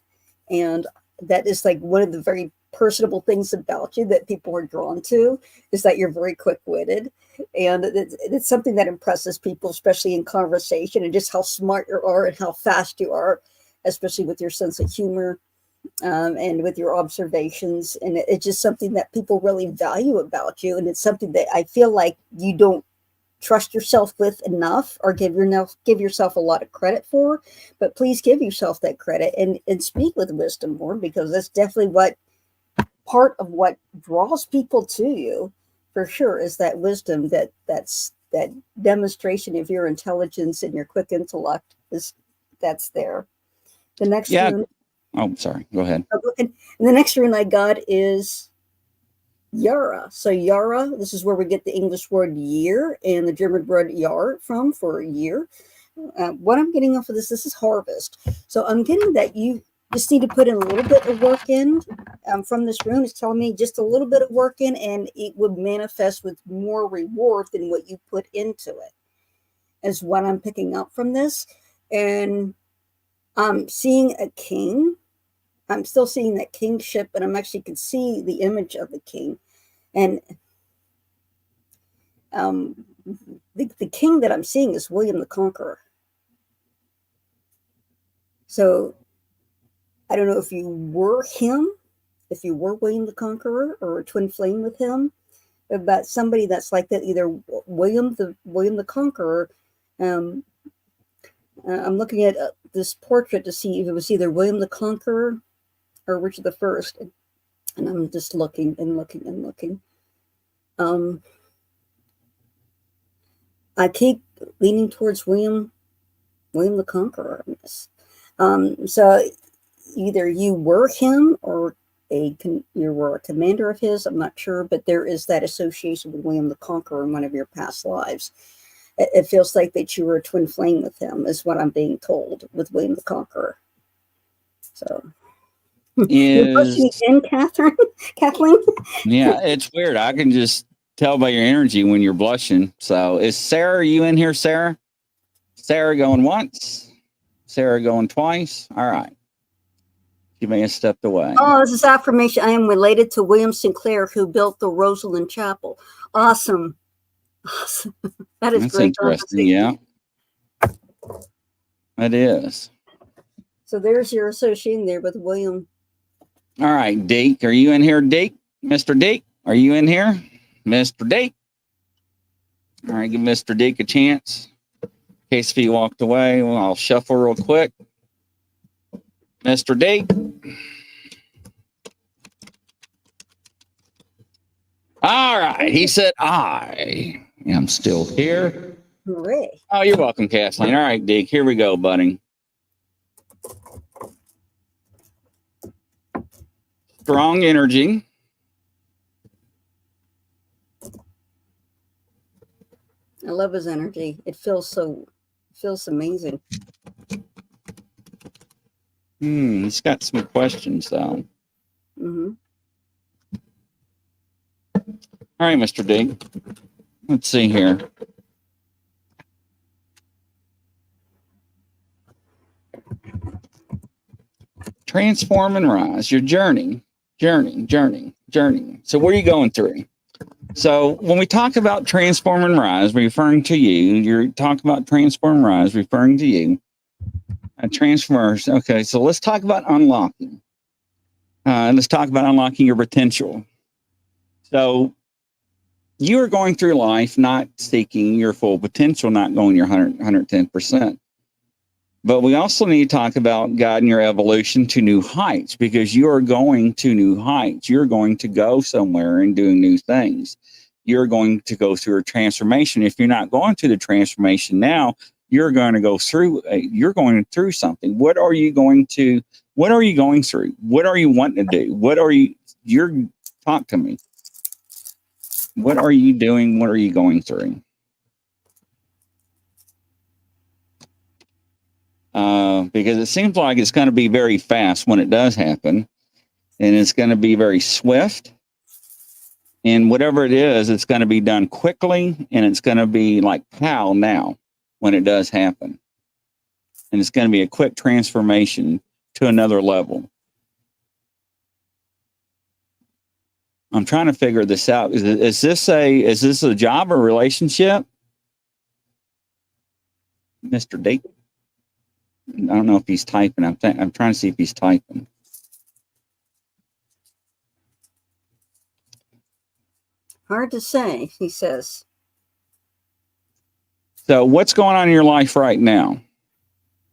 And that is like one of the very personable things about you that people are drawn to, is that you're very quick-witted. And it's something that impresses people, especially in conversation, and just how smart you are and how fast you are, especially with your sense of humor and with your observations. And it's just something that people really value about you. And it's something that I feel like you don't trust yourself with enough, or give yourself a lot of credit for. But please give yourself that credit and speak with wisdom more, because that's definitely part of what draws people to you, for sure, is that wisdom, that demonstration of your intelligence and your quick intellect that's there. The next rune. Oh, sorry. Go ahead. And the next rune I got is Yara. So Yara, this is where we get the English word year and the German word Jahr from, for a year. What I'm getting off of this is harvest. So I'm getting that you just need to put in a little bit of work in from this rune. It's telling me just a little bit of work in, and it would manifest with more reward than what you put into it, is what I'm picking up from this. And I'm seeing a king. I'm still seeing that kingship, but I'm actually can see the image of the king. And the king that I'm seeing is William the Conqueror. So I don't know if you were him, if you were William the Conqueror or a twin flame with him, but somebody that's like that, either William the Conqueror. I'm looking at this portrait to see if it was either William the Conqueror or Richard the First, and I'm just looking and looking and looking. I keep leaning towards William the Conqueror on this. So either you were him or you were a commander of his. I'm not sure, but there is that association with William the Conqueror in one of your past lives. It feels like that you were a twin flame with him, is what I'm being told, with William the Conqueror. So. You're pushing in, Kathleen? Yeah, it's weird. I can just tell by your energy when you're blushing. So is Sarah, are you in here, Sarah? Sarah going once, Sarah going twice. All right. You may have stepped away. Oh, this is affirmation. I am related to William Sinclair, who built the Rosalind Chapel. Awesome. That is great. Interesting. Yeah. It is. So there's your association there with William. All right, Deke, are you in here, Deke? Mr. Deke, are you in here? Mr. Deke. All right, give Mr. Deke a chance. In case if he walked away, well, I'll shuffle real quick. Mr. Deke. All right, he said, I am still here. Hooray. Oh, you're welcome, Kathleen. All right, Deke, here we go, buddy. Strong energy. I love his energy. It feels amazing. He's got some questions though. Mm-hmm. All right, Mr. D. Let's see here. Transform and rise. Your journey. So what are you going through? So when we talk about transform and rise, referring to you, you're talking about transform and rise, referring to you. Transformers. Okay, so let's talk about unlocking. Let's talk about unlocking your potential. So you are going through life not seeking your full potential, not going your 110%. But we also need to talk about guiding your evolution to new heights, because you are going to new heights. You're going to go somewhere and doing new things. You're going to go through a transformation. If you're not going through the transformation now, you're going to go through, you're going through something. What are you going through? What are you wanting to do? Talk to me. What are you doing? What are you going through? Because it seems like it's going to be very fast when it does happen, and it's going to be very swift. And whatever it is, it's going to be done quickly, and it's going to be like pow now when it does happen. And it's going to be a quick transformation to another level. I'm trying to figure this out. Is this a job or relationship, Mr. D? I don't know if he's typing. I'm trying to see if he's typing. Hard to say, he says. So what's going on in your life right now?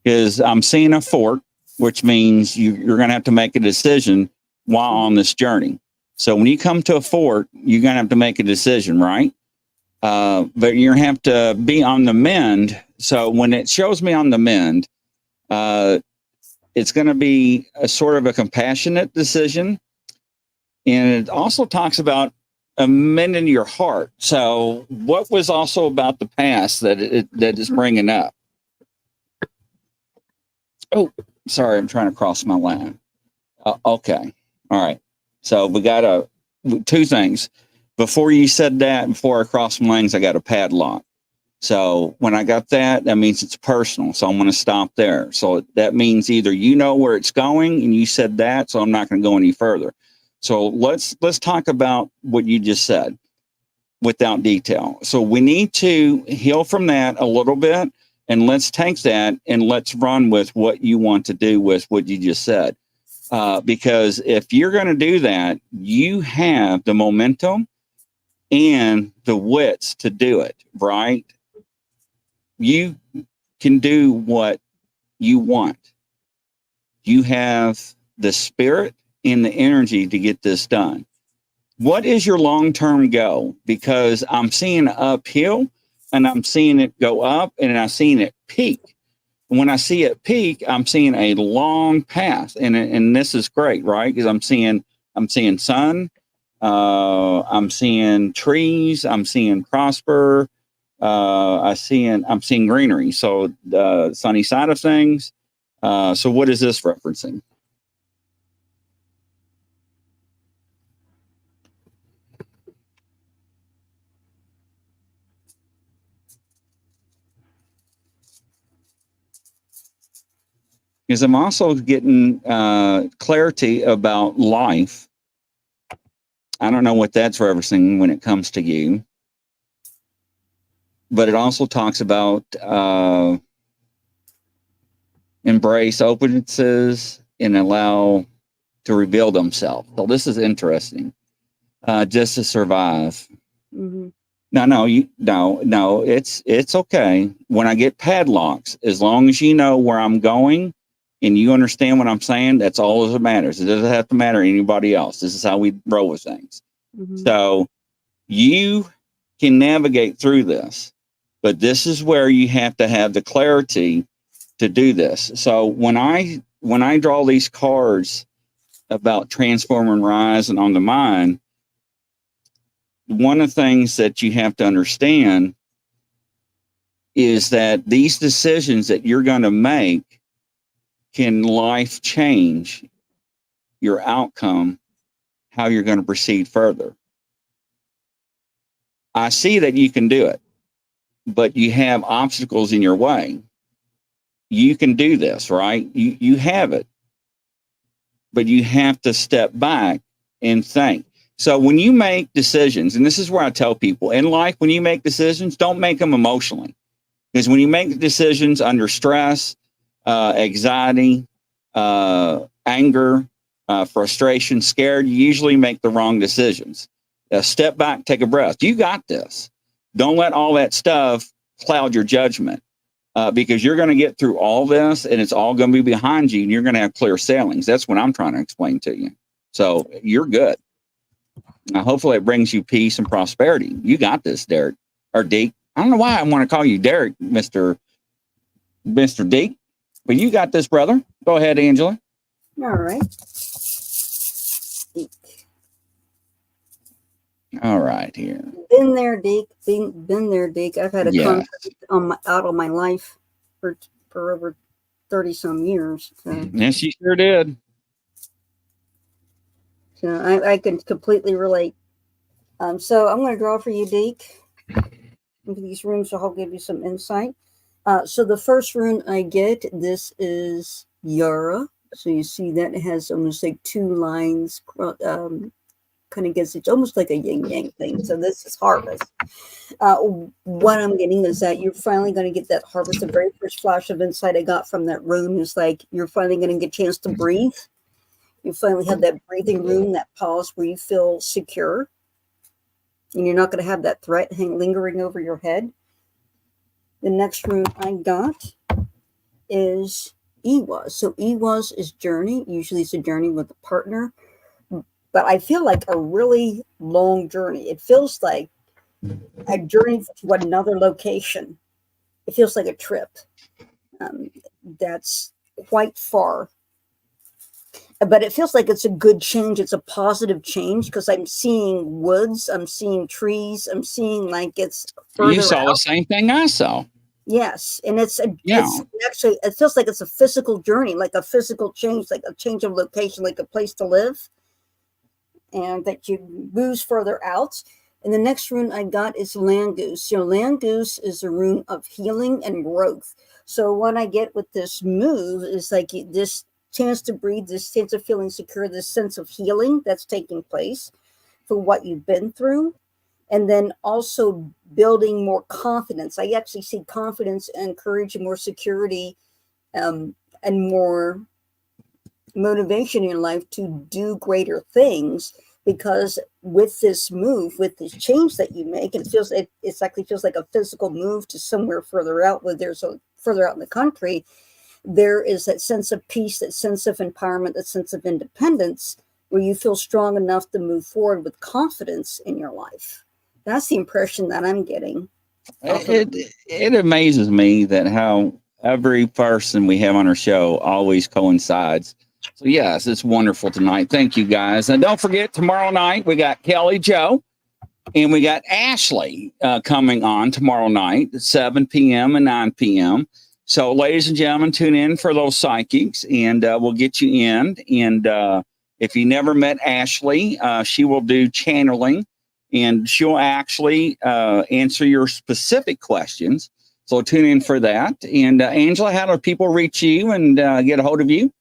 Because I'm seeing a fork, which means you're going to have to make a decision while on this journey. So when you come to a fork, you're going to have to make a decision, right? But you're going to have to be on the mend. So when it shows me on the mend, it's going to be a sort of a compassionate decision. And it also talks about amending your heart. So what was also about the past that is bringing up? Oh, sorry, I'm trying to cross my line. Okay. All right. So we got two things. Before you said that, before I crossed my lanes, I got a padlock. So when I got that, that means it's personal. So I'm going to stop there. So that means either you know where it's going and you said that, so I'm not going to go any further. So let's talk about what you just said without detail. So we need to heal from that a little bit, and let's take that and let's run with what you want to do with what you just said. Because if you're going to do that, you have the momentum and the wits to do it, right? You can do what you want. You have the spirit and the energy to get this done. What is your long-term goal? Because I'm seeing uphill and I'm seeing it go up and I'm seeing it peak. When I see it peak, I'm seeing a long path, and this is great, right? Because I'm seeing sun, I'm seeing trees, I'm seeing prosper, I'm seeing greenery. So the sunny side of things. So what is this referencing? Because I'm also getting clarity about life. I don't know what that's referencing when it comes to you. But it also talks about embrace openness and allow to reveal themselves. So this is interesting. Just to survive. Mm-hmm. No, it's okay. When I get padlocks, as long as you know where I'm going and you understand what I'm saying, that's all that matters. It doesn't have to matter to anybody else. This is how we roll with things. Mm-hmm. So you can navigate through this, but this is where you have to have the clarity to do this. So when I draw these cards about transform and rise and on the mind, one of the things that you have to understand is that these decisions that you're going to make can life change your outcome, how you're going to proceed further. I see that you can do it, but you have obstacles in your way. You can do this, right? You have it, but you have to step back and think. So when you make decisions, and this is where I tell people in life, when you make decisions, don't make them emotionally. Because when you make decisions under stress, anxiety, anger, frustration, scared, you usually make the wrong decisions. Step back, take a breath. You got this. Don't let all that stuff cloud your judgment, because you're going to get through all this and it's all going to be behind you and you're going to have clear sailings. That's what I'm trying to explain to you. So you're good. Hopefully it brings you peace and prosperity. You got this, Derek, or Deke. I don't know why I want to call you Derek, Mr. Deke, but you got this, brother. Go ahead, Angela. All right. Deke. All right, here. Been there, Deke. Been there, Deke. I've had a conflict out of my life for over 30 some years. So. Yes, you sure did. So I can completely relate. So I'm going to draw for you, Deke. Into these runes, so I'll give you some insight. So the first rune I get, this is Yara. So you see that it has almost like two lines, kind of gets, it's almost like a yin-yang thing. So this is harvest. What I'm getting is that you're finally going to get that harvest. The very first flash of insight I got from that rune is like, you're finally going to get a chance to breathe. You finally have that breathing room, that pause where you feel secure. And you're not going to have that threat lingering over your head. The next rune I got is Ewas. So Ewas is journey. Usually it's a journey with a partner. But I feel like a really long journey. It feels like a journey to another location. It feels like a trip. That's quite far. But it feels like it's a good change. It's a positive change because I'm seeing woods. I'm seeing trees. I'm seeing like it's further You saw out. the same thing I saw. Yes. And it's actually, it feels like it's a physical journey, like a physical change, like a change of location, like a place to live. And that you moves further out. And the next rune I got is Land Goose. You know, Land Goose is a rune of healing and growth. So what I get with this move is like this chance to breathe, this sense of feeling secure, this sense of healing that's taking place for what you've been through. And then also building more confidence. I actually see confidence and courage and more security and more motivation in your life to do greater things, because with this move, with this change that you make, and it actually feels like a physical move to somewhere further out, where there's further out in the country, there is that sense of peace, that sense of empowerment, that sense of independence, where you feel strong enough to move forward with confidence in your life. That's the impression that I'm getting. It amazes me that how every person we have on our show always coincides. So yes, it's wonderful tonight. Thank you guys. And don't forget, tomorrow night, we got Kelly Joe and we got Ashley coming on tomorrow night at 7 p.m. and 9 p.m. So ladies and gentlemen, tune in for those psychics and we'll get you in. And if you never met Ashley, she will do channeling and she'll actually answer your specific questions. So tune in for that. And Angela, how do people reach you and get a hold of you?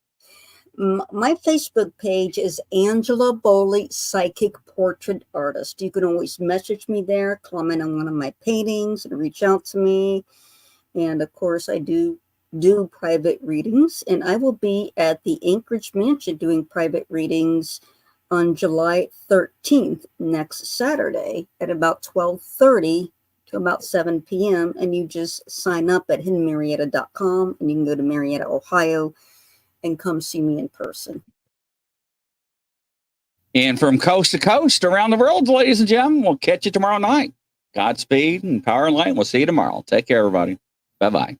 My Facebook page is Angela Bowley, Psychic Portrait Artist. You can always message me there, comment on one of my paintings, and reach out to me. And of course, I do private readings, and I will be at the Anchorage Mansion doing private readings on July 13th, next Saturday, at about 12:30 to about 7 p.m. And you just sign up at hiddenmarietta.com, and you can go to Marietta, Ohio, and come see me in person. And from coast to coast around the world, ladies and gentlemen, we'll catch you tomorrow night. Godspeed and power and light. We'll see you tomorrow. Take care, everybody. Bye-bye.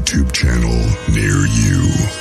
YouTube channel near you.